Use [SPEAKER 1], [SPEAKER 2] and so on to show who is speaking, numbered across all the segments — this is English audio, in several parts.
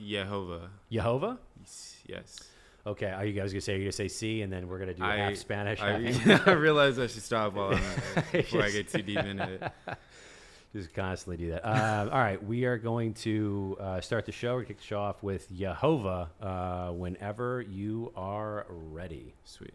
[SPEAKER 1] Jehovah.
[SPEAKER 2] Jehovah?
[SPEAKER 1] Yes.
[SPEAKER 2] Okay, are you guys going to say C, and then we're going to do half Spanish, half
[SPEAKER 1] I realized I should stop while I'm before I get too deep into it.
[SPEAKER 2] Just constantly do that. All right, we are going to start the show. We're going to kick the show off with Jehovah whenever you are ready.
[SPEAKER 1] Sweet.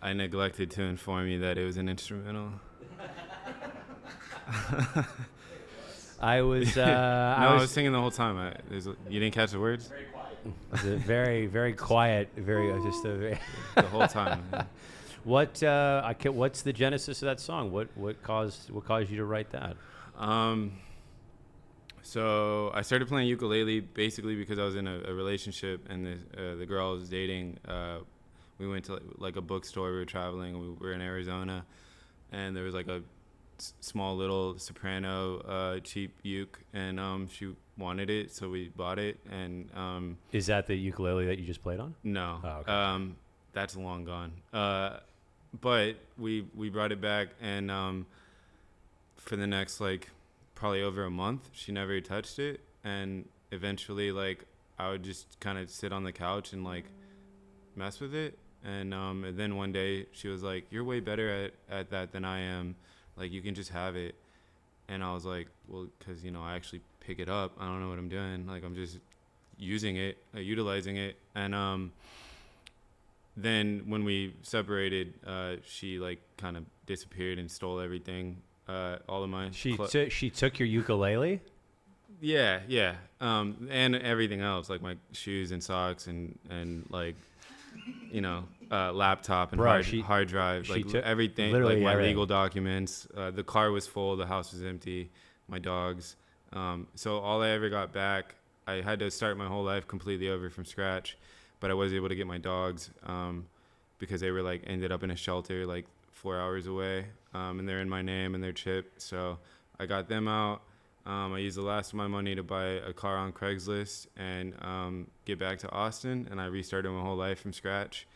[SPEAKER 1] I neglected to inform you that it was an instrumental.
[SPEAKER 2] I was
[SPEAKER 1] I was singing the whole time. You didn't catch the words?
[SPEAKER 2] Very quiet. It was very, very quiet. The
[SPEAKER 1] whole time.
[SPEAKER 2] What's the genesis of that song? What caused you to write that?
[SPEAKER 1] So I started playing ukulele basically because I was in a relationship, and the girl I was dating, we went to like a bookstore. We were traveling. We were in Arizona, and there was like a small little soprano cheap uke, and she wanted it, so we bought it. And
[SPEAKER 2] is that the ukulele that you just played on?
[SPEAKER 1] No.
[SPEAKER 2] Oh, okay.
[SPEAKER 1] That's long gone. But we brought it back, and for the next probably over a month, she never touched it. And eventually I would just kind of sit on the couch and mess with it. And then one day she was like, "You're way better at that than I am. You can just have it." And I was like, "Well, because I actually pick it up. I don't know what I'm doing. I'm just using it, utilizing it." And then when we separated, she kind of disappeared and stole everything, all of mine.
[SPEAKER 2] She took your ukulele?
[SPEAKER 1] Yeah. And everything else, my shoes and socks and laptop and
[SPEAKER 2] Bro,
[SPEAKER 1] hard drive,
[SPEAKER 2] she
[SPEAKER 1] like
[SPEAKER 2] took
[SPEAKER 1] everything,
[SPEAKER 2] literally
[SPEAKER 1] like my
[SPEAKER 2] everything.
[SPEAKER 1] legal documents. The car was full, the house was empty, my dogs. So all I ever got back, I had to start my whole life completely over from scratch, but I was able to get my dogs because they were like ended up in a shelter like 4 hours away, and they're in my name and they're chipped. So I got them out. I used the last of my money to buy a car on Craigslist and get back to Austin, and I restarted my whole life from scratch.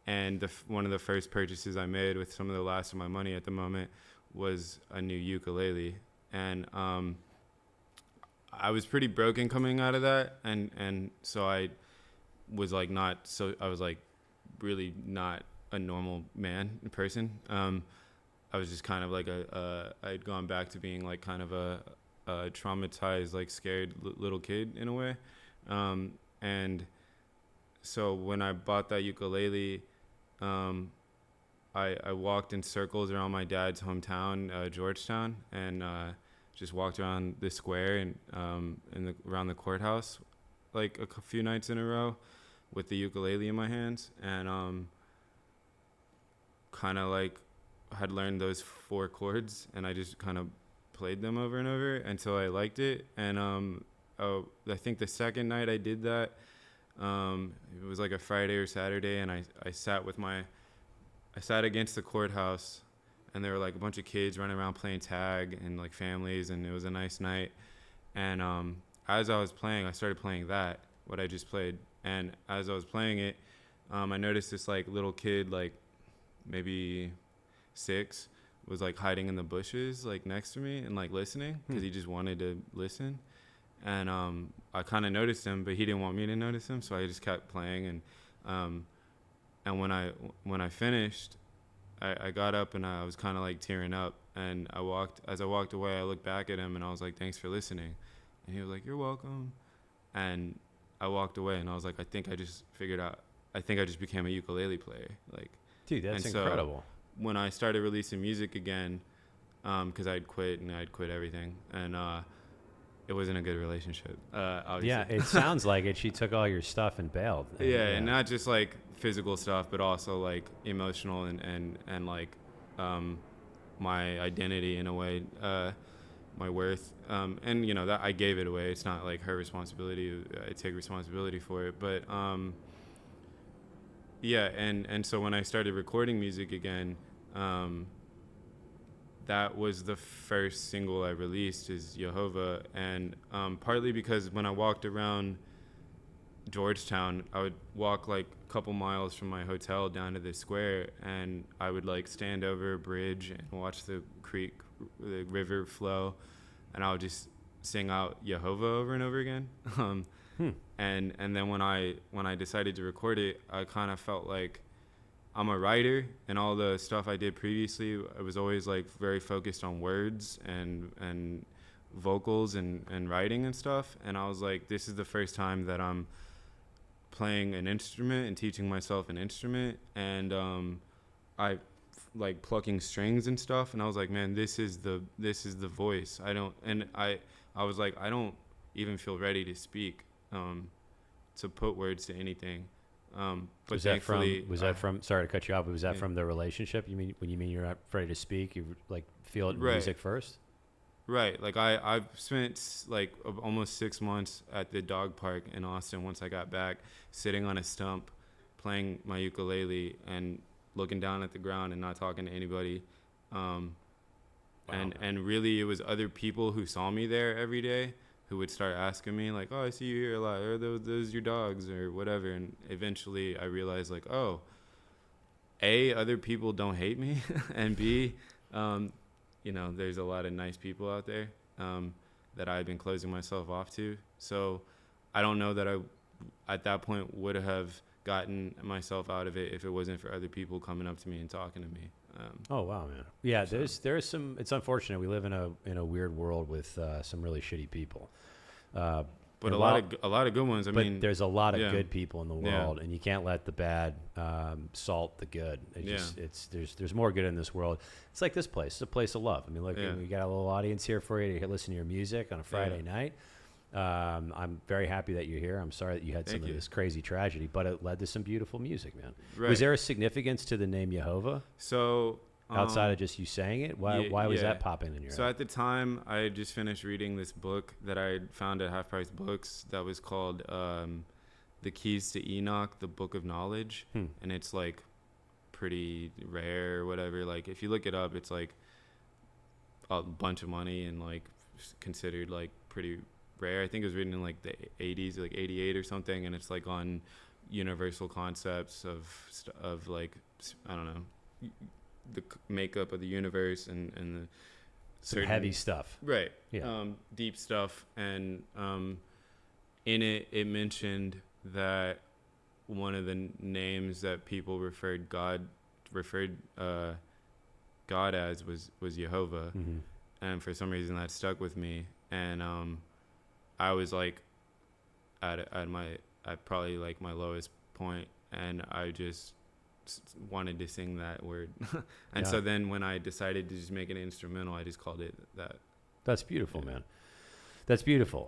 [SPEAKER 1] And one of the first purchases I made with some of the last of my money at the moment was a new ukulele. And I was pretty broken coming out of that, and so I was like I was like really not a normal person. I was just kind of like I'd gone back to being like kind of a traumatized, like scared little kid in a way. And so when I bought that ukulele, I walked in circles around my dad's hometown, Georgetown, and just walked around the square and around the courthouse like a few nights in a row with the ukulele in my hands, and kind of like had learned those 4 chords, and I just kind of played them over and over until I liked it. And I think the second night I did that, it was like a Friday or Saturday, and I sat against the courthouse, and there were like a bunch of kids running around playing tag and like families, and it was a nice night. And as I was playing, I started playing what I just played. And as I was playing it, I noticed this like little kid, like maybe 6, was like hiding in the bushes like next to me and like listening because he just wanted to listen. And I kind of noticed him, but he didn't want me to notice him, so I just kept playing. And when I finished, I got up and I was kind of like tearing up. And as I walked away, I looked back at him and I was like, "Thanks for listening." And he was like, "You're welcome." And I walked away and I was like, I think I just became a ukulele player. Like,
[SPEAKER 2] Dude, that's
[SPEAKER 1] and so
[SPEAKER 2] incredible.
[SPEAKER 1] when I started releasing music again, because I'd quit everything, and it wasn't a good relationship, obviously.
[SPEAKER 2] Yeah, it sounds like it. She took all your stuff and bailed.
[SPEAKER 1] And not just like physical stuff, but also like emotional and like my identity in a way, my worth, and that I gave it away. It's not like her responsibility. I take responsibility for it, but and so when I started recording music again, that was the first single I released, is Jehovah. And partly because when I walked around Georgetown, I would walk like a couple miles from my hotel down to the square, and I would like stand over a bridge and watch the river flow, and I would just sing out Jehovah over and over again. And then when I decided to record it, I kind of felt like I'm a writer, and all the stuff I did previously, I was always like very focused on words and vocals and writing and stuff. And I was like, this is the first time that I'm playing an instrument and teaching myself an instrument, and I like plucking strings and stuff. And I was like, man, this is the voice. I was like, I don't even feel ready to speak, to put words to anything. But
[SPEAKER 2] was that from? Sorry to cut you off. But was that from the relationship? You mean when you mean you're not ready to speak, you like feel it in music first?
[SPEAKER 1] Right. Like I've spent like almost 6 months at the dog park in Austin once I got back, sitting on a stump, playing my ukulele and looking down at the ground and not talking to anybody. Wow. And really it was other people who saw me there every day who would start asking me like, "Oh, I see you here a lot. Are those your dogs or whatever?" And eventually I realized like, oh, A, other people don't hate me, and B, there's a lot of nice people out there that I've been closing myself off to. So I don't know that I, at that point, would have gotten myself out of it if it wasn't for other people coming up to me and talking to me.
[SPEAKER 2] Oh wow, man! Yeah, there's some. It's unfortunate we live in a weird world with some really shitty people.
[SPEAKER 1] But a lot of good ones.
[SPEAKER 2] But there's a lot of good people in the world, and you can't let the bad salt the good. There's more good in this world. It's like this place. It's a place of love. I mean, look, we got a little audience here for you to listen to your music on a Friday night. I'm very happy that you're here. I'm sorry that you had
[SPEAKER 1] Thank
[SPEAKER 2] some
[SPEAKER 1] you.
[SPEAKER 2] of this crazy tragedy, but it led to some beautiful music, man.
[SPEAKER 1] Right.
[SPEAKER 2] Was there a significance to the name Jehovah
[SPEAKER 1] So
[SPEAKER 2] outside of just you saying it? Why was that popping in your
[SPEAKER 1] So
[SPEAKER 2] head?
[SPEAKER 1] at the time, I had just finished reading this book that I had found at Half Price Books that was called The Keys to Enoch, the Book of Knowledge. And it's like pretty rare or whatever. Like if you look it up, it's like a bunch of money and like considered like pretty rare. I think it was written in like the 80s, like 88 or something. And it's like on universal concepts of like, I don't know, the makeup of the universe and the
[SPEAKER 2] Some heavy stuff.
[SPEAKER 1] Right.
[SPEAKER 2] Yeah.
[SPEAKER 1] Deep stuff. And in it mentioned that one of the names that people referred God as was Jehovah.
[SPEAKER 2] Mm-hmm.
[SPEAKER 1] And for some reason that stuck with me. And I was like at probably like my lowest point, and I just wanted to sing that word. And so then when I decided to just make an instrumental, I just called it that.
[SPEAKER 2] That's beautiful, man. That's beautiful.